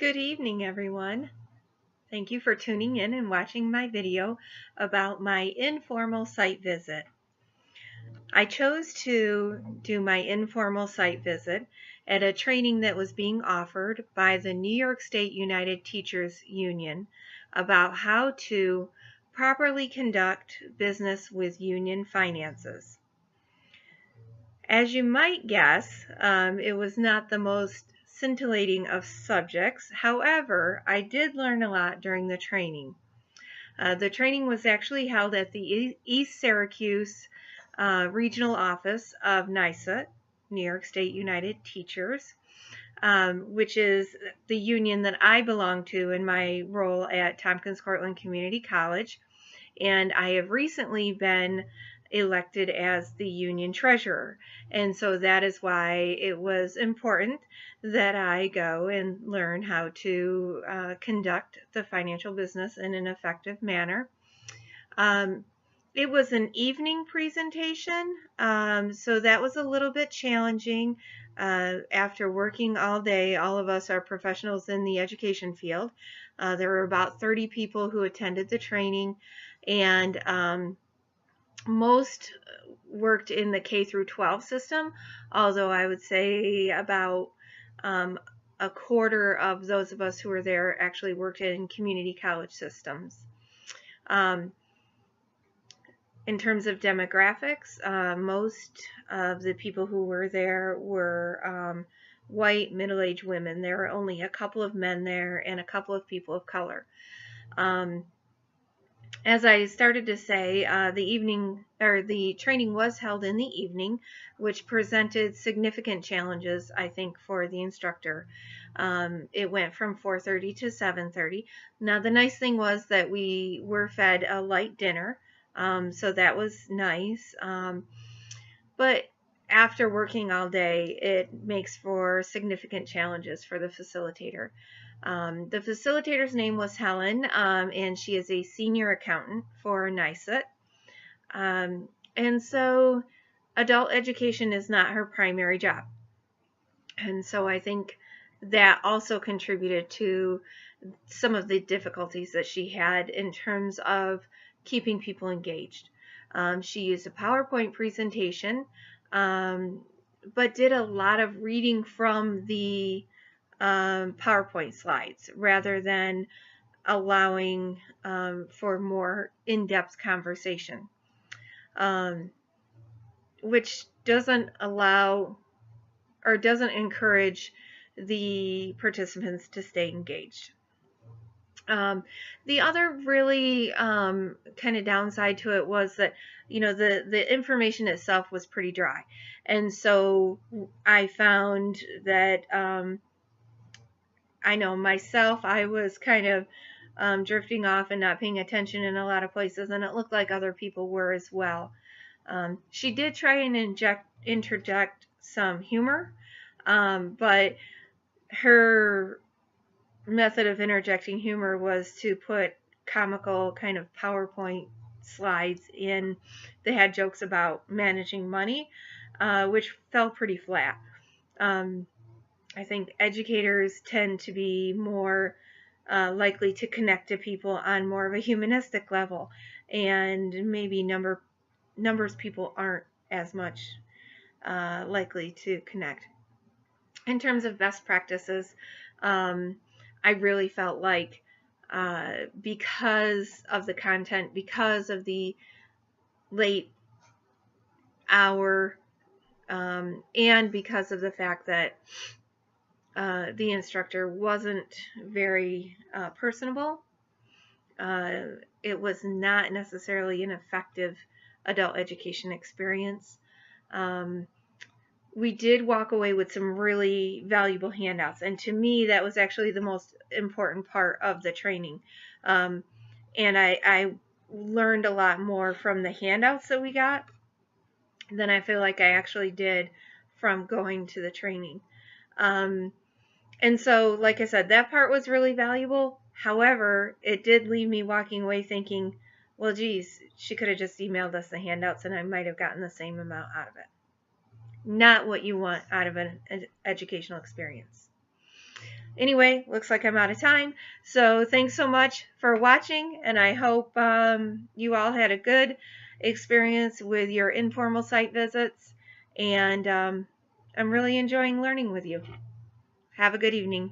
Good evening, everyone. Thank you for tuning in and watching my video about my informal site visit. I chose to do my informal site visit at a training that was being offered by the New York State United Teachers Union about how to properly conduct business with union finances. As you might guess, it was not the most scintillating of subjects. However, I did learn a lot during the training. The training was actually held at the East Syracuse regional office of NYSUT, New York State United Teachers, which is the union that I belong to in my role at Tompkins Cortland Community College. And I have recently been elected as the union treasurer. And so that is why it was important that I go and learn how to conduct the financial business in an effective manner. It was an evening presentation, so that was a little bit challenging. After working all day, all of us are professionals in the education field. There were about 30 people who attended the training, and most worked in the K through 12 system, although I would say about a quarter of those of us who were there actually worked in community college systems. In terms of demographics, most of the people who were there were white, middle-aged women. There were only a couple of men there and a couple of people of color. As I started to say, the training was held in the evening, which presented significant challenges, I think, for the instructor. It went from 4:30 to 7:30. Now, the nice thing was that we were fed a light dinner, so that was nice. But after working all day, it makes for significant challenges for the facilitator. The facilitator's name was Helen, and she is a senior accountant for NYSUT. And so adult education is not her primary job. And so I think that also contributed to some of the difficulties that she had in terms of keeping people engaged. She used a PowerPoint presentation, but did a lot of reading from the PowerPoint slides rather than allowing for more in-depth conversation, which doesn't allow or doesn't encourage the participants to stay engaged. The other really kind of downside to it was that, the information itself was pretty dry. And so I found that I know myself, I was kind of drifting off and not paying attention in a lot of places, and it looked like other people were as well. She did try and interject some humor, but her method of interjecting humor was to put comical kind of PowerPoint slides in that had jokes about managing money, which fell pretty flat. I think educators tend to be more likely to connect to people on more of a humanistic level, and maybe numbers people aren't as much likely to connect. In terms of best practices, I really felt like because of the content, because of the late hour, and because of the fact that the instructor wasn't very personable, it was not necessarily an effective adult education experience. We did walk away with some really valuable handouts, and to me that was actually the most important part of the training. And I learned a lot more from the handouts that we got than I feel like I actually did from going to the training. And so, like I said, that part was really valuable. However, it did leave me walking away thinking, well, geez, she could have just emailed us the handouts and I might have gotten the same amount out of it. Not what you want out of an educational experience. Anyway, looks like I'm out of time. So thanks so much for watching, and I hope you all had a good experience with your informal site visits. And I'm really enjoying learning with you. Have a good evening.